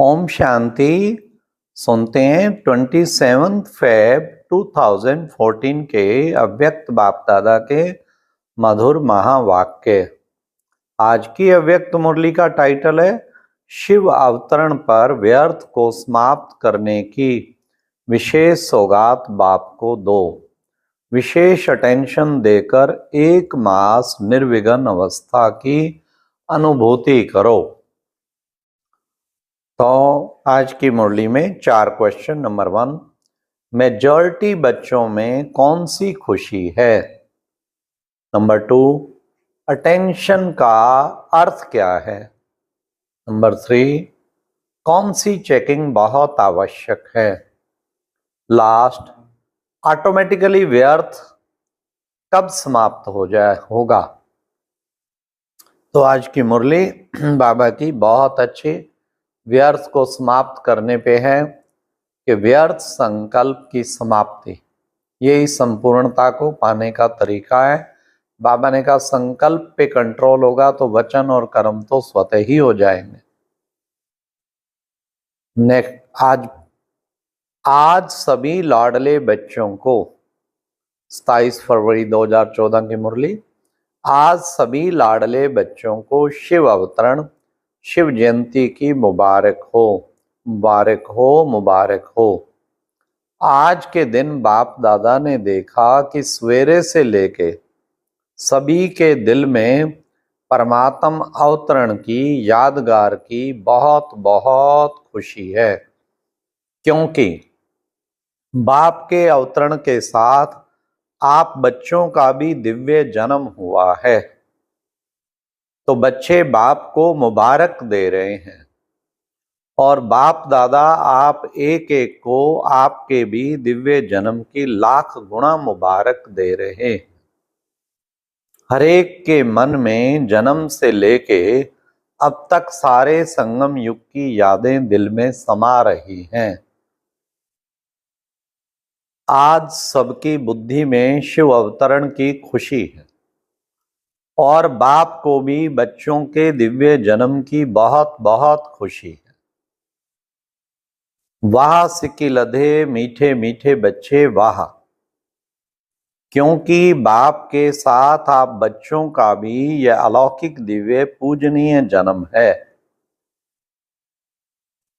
ओम शांति। सुनते हैं 27 फेब 2014 के अव्यक्त बाप दादा के मधुर महावाक्य। आज की अव्यक्त मुरली का टाइटल है शिव अवतरण पर व्यर्थ को समाप्त करने की विशेष सौगात बाप को दो। विशेष अटेंशन देकर 1 मास निर्विघ्न अवस्था की अनुभूति करो। तो आज की मुरली में 4 क्वेश्चन। नंबर 1, मेजॉरिटी बच्चों में कौन सी खुशी है? नंबर 2, अटेंशन का अर्थ क्या है? नंबर 3, कौन सी चेकिंग बहुत आवश्यक है? लास्ट, ऑटोमेटिकली व्यर्थ कब समाप्त होगा? तो आज की मुरली बाबा की बहुत अच्छी व्यर्थ को समाप्त करने पे है कि व्यर्थ संकल्प की समाप्ति, यही संपूर्णता को पाने का तरीका है। बाबा ने कहा संकल्प पे कंट्रोल होगा तो वचन और कर्म तो स्वतः ही हो जाएंगे। आज सभी लाडले बच्चों को 27 फरवरी 2014 की मुरली, आज सभी लाडले बच्चों को शिव अवतरण, शिव जयंती की मुबारक हो, मुबारक हो, मुबारक हो। आज के दिन बाप दादा ने देखा कि सवेरे से लेके सभी के दिल में परमात्म अवतरण की यादगार की बहुत बहुत खुशी है, क्योंकि बाप के अवतरण के साथ आप बच्चों का भी दिव्य जन्म हुआ है। तो बच्चे बाप को मुबारक दे रहे हैं और बाप दादा आप एक एक को आपके भी दिव्य जन्म की लाख गुना मुबारक दे रहे हैं। हर एक के मन में जन्म से लेके अब तक सारे संगम युग की यादें दिल में समा रही हैं। आज सबकी बुद्धि में शिव अवतरण की खुशी है और बाप को भी बच्चों के दिव्य जन्म की बहुत बहुत खुशी है। वाह सिक्की लधे मीठे मीठे बच्चे वाह, क्योंकि बाप के साथ आप बच्चों का भी यह अलौकिक दिव्य पूजनीय जन्म है।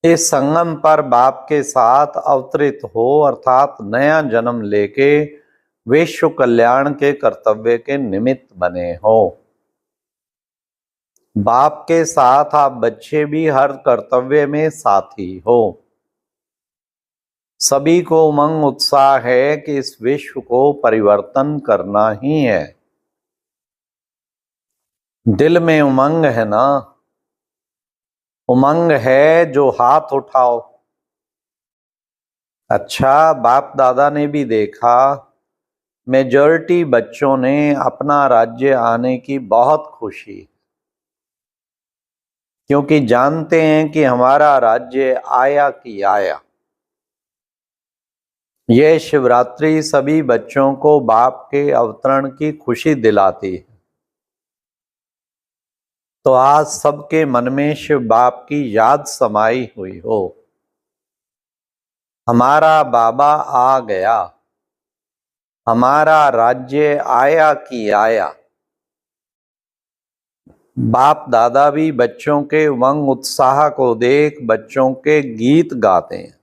इस संगम पर बाप के साथ अवतरित हो अर्थात नया जन्म लेके विश्व कल्याण के कर्तव्य के निमित्त बने हो। बाप के साथ आप बच्चे भी हर कर्तव्य में साथी हो। सभी को उमंग उत्साह है कि इस विश्व को परिवर्तन करना ही है। दिल में उमंग है ना? उमंग है जो हाथ उठाओ। अच्छा, बाप दादा ने भी देखा मेजॉरिटी बच्चों ने अपना राज्य आने की बहुत खुशी, क्योंकि जानते हैं कि हमारा राज्य आया कि आया। यह शिवरात्रि सभी बच्चों को बाप के अवतरण की खुशी दिलाती है। तो आज सबके मन में शिव बाप की याद समाई हुई हो। हमारा बाबा आ गया, हमारा राज्य आया कि आया। बाप दादा भी बच्चों के उमंग उत्साह को देख बच्चों के गीत गाते हैं।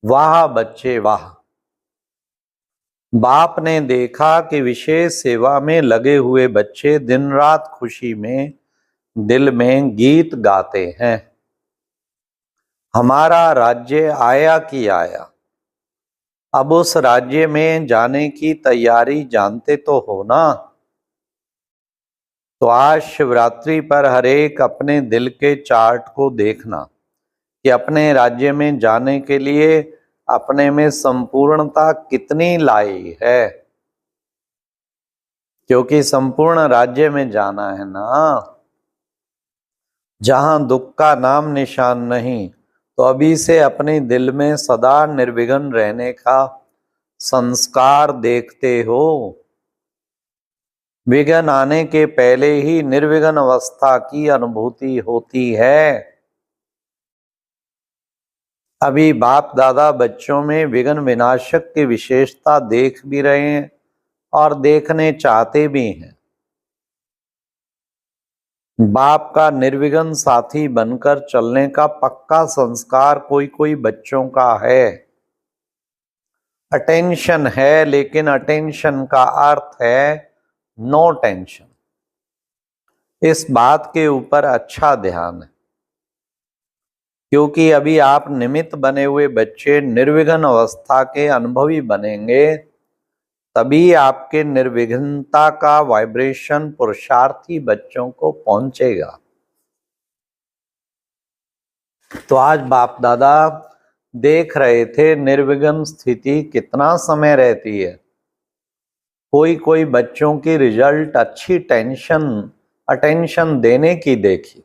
वाह बच्चे वाह। बाप ने देखा कि विशेष सेवा में लगे हुए बच्चे दिन रात खुशी में दिल में गीत गाते हैं। हमारा राज्य आया कि आया। अब उस राज्य में जाने की तैयारी जानते तो हो ना? तो आज शिवरात्रि पर हर एक अपने दिल के चार्ट को देखना कि अपने राज्य में जाने के लिए अपने में संपूर्णता कितनी लाई है, क्योंकि संपूर्ण राज्य में जाना है ना, जहां दुख का नाम निशान नहीं। तो अभी से अपने दिल में सदा निर्विघ्न रहने का संस्कार देखते हो। विघ्न आने के पहले ही निर्विघ्न अवस्था की अनुभूति होती है। अभी बाप दादा बच्चों में विघ्न विनाशक की विशेषता देख भी रहे हैं और देखने चाहते भी हैं। बाप का निर्विघ्न साथी बनकर चलने का पक्का संस्कार कोई कोई बच्चों का है। अटेंशन है, लेकिन अटेंशन का अर्थ है नो टेंशन। इस बात के ऊपर अच्छा ध्यान है, क्योंकि अभी आप निमित्त बने हुए बच्चे निर्विघ्न अवस्था के अनुभवी बनेंगे, तभी आपके निर्विघ्नता का वाइब्रेशन पुरुषार्थी बच्चों को पहुंचेगा। तो आज बाप दादा देख रहे थे निर्विघ्न स्थिति कितना समय रहती है। कोई कोई बच्चों की रिजल्ट अच्छी अटेंशन देने की देखी।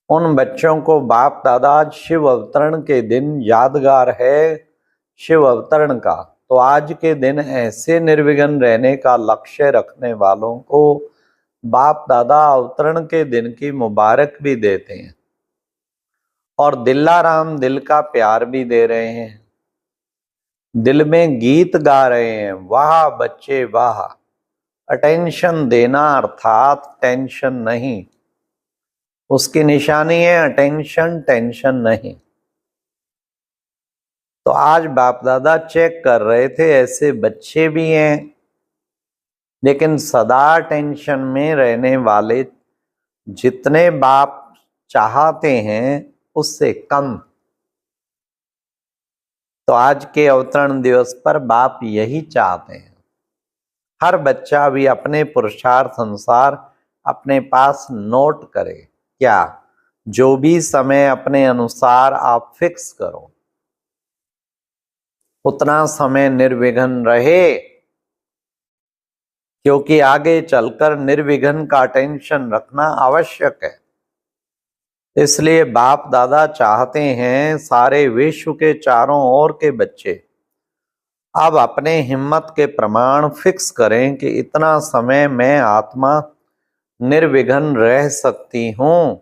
उन बच्चों को बाप दादा आज शिव अवतरण के दिन यादगार है शिव अवतरण का, तो आज के दिन ऐसे निर्विघ्न रहने का लक्ष्य रखने वालों को बाप दादा अवतरण के दिन की मुबारक भी देते हैं और दिलाराम दिल का प्यार भी दे रहे हैं। दिल में गीत गा रहे हैं, वाह बच्चे वाह। अटेंशन देना अर्थात टेंशन नहीं, उसकी निशानी है अटेंशन, टेंशन नहीं। तो आज बाप दादा चेक कर रहे थे, ऐसे बच्चे भी हैं लेकिन सदा टेंशन में रहने वाले जितने बाप चाहते हैं उससे कम। तो आज के अवतरण दिवस पर बाप यही चाहते हैं, हर बच्चा भी अपने पुरुषार्थ अनुसार अपने पास नोट करे। क्या? जो भी समय अपने अनुसार आप फिक्स करो, उतना समय निर्विघ्न रहे, क्योंकि आगे चलकर निर्विघ्न का टेंशन रखना आवश्यक है। इसलिए बाप दादा चाहते हैं सारे विश्व के चारों ओर के बच्चे अब अपने हिम्मत के प्रमाण फिक्स करें कि इतना समय मैं आत्मा निर्विघ्न रह सकती हूं,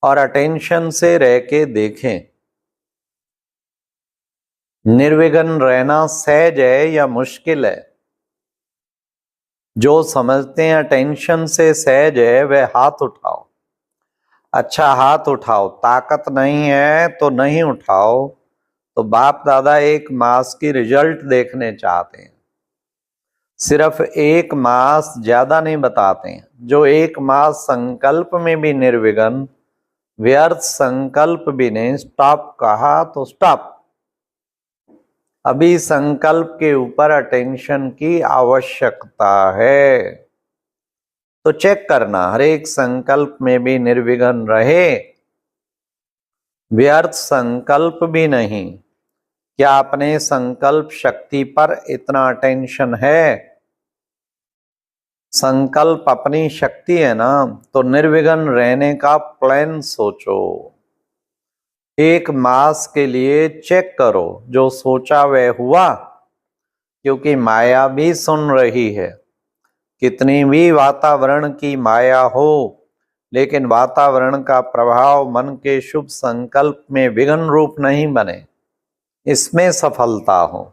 और अटेंशन से रह के देखें निर्विघ्न रहना सहज है या मुश्किल है। जो समझते हैं अटेंशन से सहज है वह हाथ उठाओ। अच्छा, हाथ उठाओ। ताकत नहीं है तो नहीं उठाओ। तो बाप दादा एक मास की रिजल्ट देखने चाहते हैं, सिर्फ एक मास, ज्यादा नहीं बताते हैं। जो एक मास संकल्प में भी निर्विघ्न, व्यर्थ संकल्प भी नहीं, स्टॉप कहा तो स्टॉप। अभी संकल्प के ऊपर अटेंशन की आवश्यकता है। तो चेक करना हर एक संकल्प में भी निर्विघ्न रहे, व्यर्थ संकल्प भी नहीं। क्या अपने संकल्प शक्ति पर इतना अटेंशन है? संकल्प अपनी शक्ति है ना, तो निर्विघ्न रहने का प्लान सोचो। एक मास के लिए चेक करो, जो सोचा वह हुआ, क्योंकि माया भी सुन रही है। कितनी भी वातावरण की माया हो, लेकिन वातावरण का प्रभाव मन के शुभ संकल्प में विघ्न रूप नहीं बने, इसमें सफलता हो।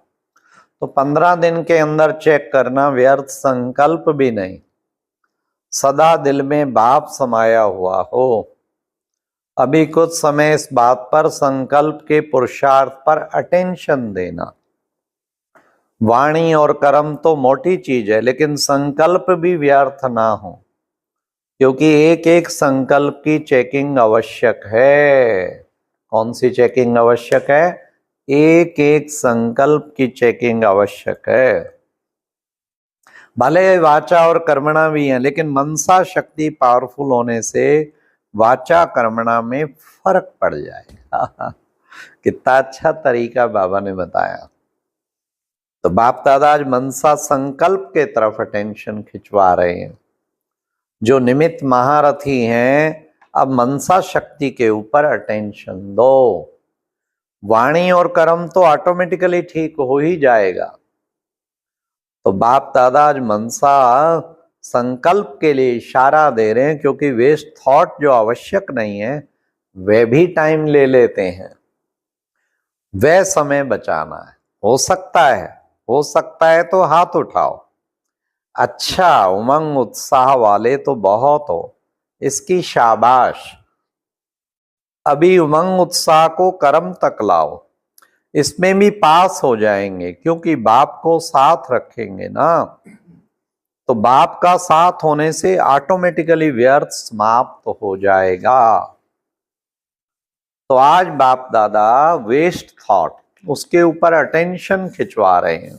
तो 15 दिन के अंदर चेक करना, व्यर्थ संकल्प भी नहीं, सदा दिल में बाप समाया हुआ हो। अभी कुछ समय इस बात पर संकल्प के पुरुषार्थ पर अटेंशन देना। वाणी और कर्म तो मोटी चीज है, लेकिन संकल्प भी व्यर्थ ना हो, क्योंकि एक एक संकल्प की चेकिंग आवश्यक है। कौन सी चेकिंग आवश्यक है? एक एक संकल्प की चेकिंग आवश्यक है। भले वाचा और कर्मणा भी है, लेकिन मनसा शक्ति पावरफुल होने से वाचा कर्मणा में फर्क पड़ जाएगा। कितना अच्छा तरीका बाबा ने बताया। तो बाप दादा आज मनसा संकल्प के तरफ अटेंशन खिंचवा रहे हैं। जो निमित्त महारथी हैं, अब मनसा शक्ति के ऊपर अटेंशन दो। वाणी और कर्म तो ऑटोमेटिकली ठीक हो ही जाएगा। तो बाप दादा आज मनसा संकल्प के लिए इशारा दे रहे हैं, क्योंकि वेस्ट थॉट जो आवश्यक नहीं है वे भी टाइम ले लेते हैं। वह समय बचाना है। हो सकता है तो हाथ उठाओ। अच्छा, उमंग उत्साह वाले तो बहुत हो, इसकी शाबाश। अभी उमंग उत्साह को कर्म तक लाओ, इसमें भी पास हो जाएंगे, क्योंकि बाप को साथ रखेंगे ना। तो बाप का साथ होने से ऑटोमेटिकली व्यर्थ समाप्त हो जाएगा। तो आज बाप दादा वेस्ट थॉट, उसके ऊपर अटेंशन खिंचवा रहे हैं,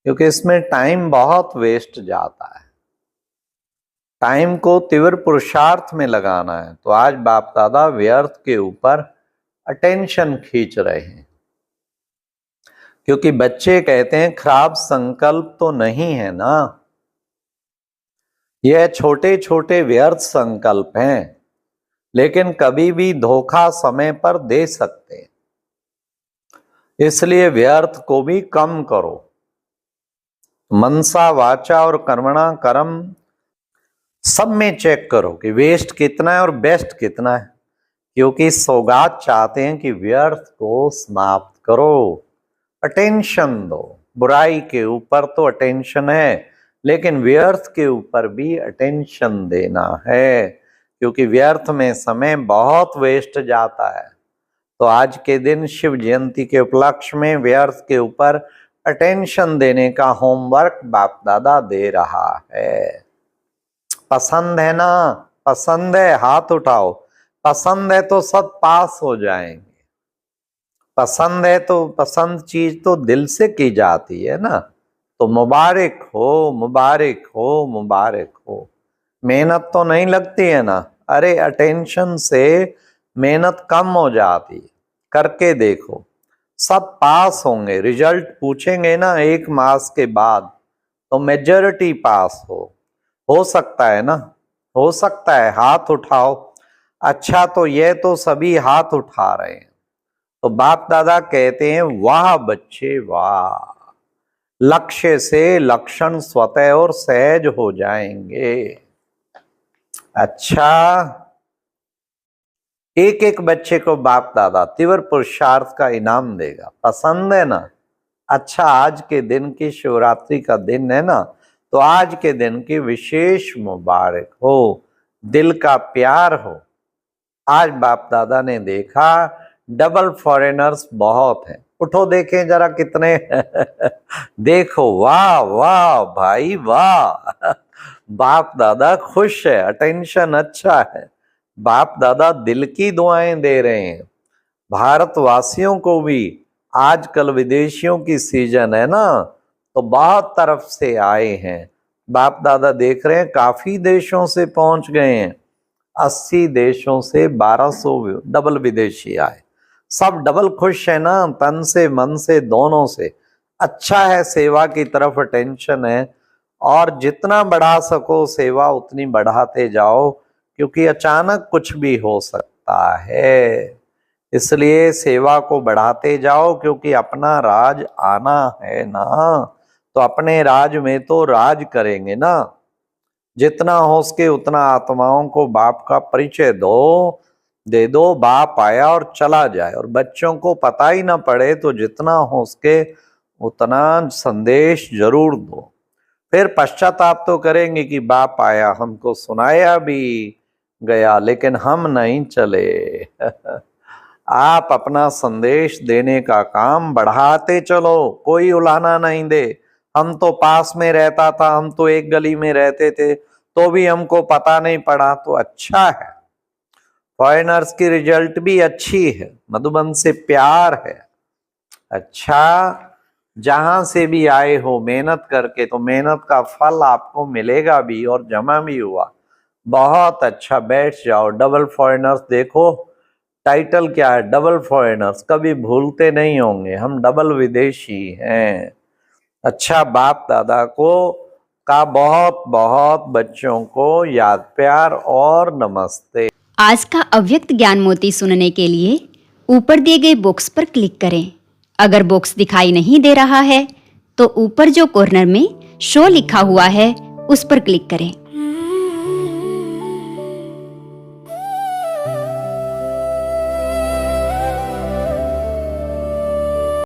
क्योंकि इसमें टाइम बहुत वेस्ट जाता है। टाइम को तीव्र पुरुषार्थ में लगाना है। तो आज बाप दादा व्यर्थ के ऊपर अटेंशन खींच रहे हैं, क्योंकि बच्चे कहते हैं खराब संकल्प तो नहीं है ना, यह छोटे छोटे व्यर्थ संकल्प हैं, लेकिन कभी भी धोखा समय पर दे सकते हैं। इसलिए व्यर्थ को भी कम करो। मनसा वाचा और कर्मणा कर्म सब में चेक करो कि वेस्ट कितना है और बेस्ट कितना है, क्योंकि सौगात चाहते हैं कि व्यर्थ को समाप्त करो। अटेंशन दो। बुराई के ऊपर तो अटेंशन है, लेकिन व्यर्थ के ऊपर भी अटेंशन देना है, क्योंकि व्यर्थ में समय बहुत वेस्ट जाता है। तो आज के दिन शिव जयंती के उपलक्ष्य में व्यर्थ के ऊपर अटेंशन देने का होमवर्क बाप दादा दे रहा है। पसंद है ना? पसंद है, हाथ उठाओ। पसंद है तो सब पास हो जाएंगे। पसंद है तो पसंद चीज तो दिल से की जाती है ना। तो मुबारक हो, मुबारक हो, मुबारक हो। मेहनत तो नहीं लगती है ना। अरे अटेंशन से मेहनत कम हो जाती है, करके देखो, सब पास होंगे। रिजल्ट पूछेंगे ना 1 मास के बाद, तो मेजॉरिटी पास हो सकता है ना, हो सकता है। हाथ उठाओ। अच्छा, तो ये तो सभी हाथ उठा रहे हैं। तो बाप दादा कहते हैं वाह बच्चे वाह, लक्ष्य से लक्षण स्वतः और सहज हो जाएंगे। अच्छा, एक एक बच्चे को बाप दादा तीव्र पुरुषार्थ का इनाम देगा। पसंद है ना? अच्छा, आज के दिन की शिवरात्रि का दिन है ना, तो आज के दिन की विशेष मुबारक हो, दिल का प्यार हो। आज बाप दादा ने देखा डबल फॉरेनर्स बहुत हैं। उठो देखें जरा कितने देखो, वाह वाह भाई वाह। बाप दादा खुश है, अटेंशन अच्छा है। बाप दादा दिल की दुआएं दे रहे हैं। भारतवासियों को भी, आजकल विदेशियों की सीजन है ना, तो बहुत तरफ से आए हैं। बाप दादा देख रहे हैं काफी देशों से पहुंच गए हैं। 80 देशों से 1200 डबल विदेशी आए। सब डबल खुश है ना, तन से मन से दोनों से। अच्छा है, सेवा की तरफ अटेंशन है, और जितना बढ़ा सको सेवा उतनी बढ़ाते जाओ, क्योंकि अचानक कुछ भी हो सकता है। इसलिए सेवा को बढ़ाते जाओ, क्योंकि अपना राज आना है ना, तो अपने राज में तो राज करेंगे ना। जितना हो सके उतना आत्माओं को बाप का परिचय दे दो। बाप आया और चला जाए, और बच्चों को पता ही ना पड़े, तो जितना हो सके उतना संदेश जरूर दो। फिर पश्चाताप तो करेंगे कि बाप आया, हमको सुनाया भी गया, लेकिन हम नहीं चले। आप अपना संदेश देने का काम बढ़ाते चलो, कोई उलाना नहीं दे। हम तो पास में रहता था, हम तो एक गली में रहते थे, तो भी हमको पता नहीं पड़ा। तो अच्छा है, फॉरेनर्स की रिजल्ट भी अच्छी है, मधुबन से प्यार है। अच्छा, जहां से भी आए हो मेहनत करके, तो मेहनत का फल आपको मिलेगा भी, और जमा भी हुआ। बहुत अच्छा, बैठ जाओ। डबल फॉरेनर्स देखो, टाइटल क्या है, डबल फॉरेनर्स। कभी भूलते नहीं होंगे, हम डबल विदेशी हैं। अच्छा, बाप दादा को का बहुत बहुत बच्चों को याद प्यार और नमस्ते। आज का अव्यक्त ज्ञान मोती सुनने के लिए ऊपर दिए गए बॉक्स पर क्लिक करें। अगर बॉक्स दिखाई नहीं दे रहा है तो ऊपर जो कॉर्नर में शो लिखा हुआ है उस पर क्लिक करें।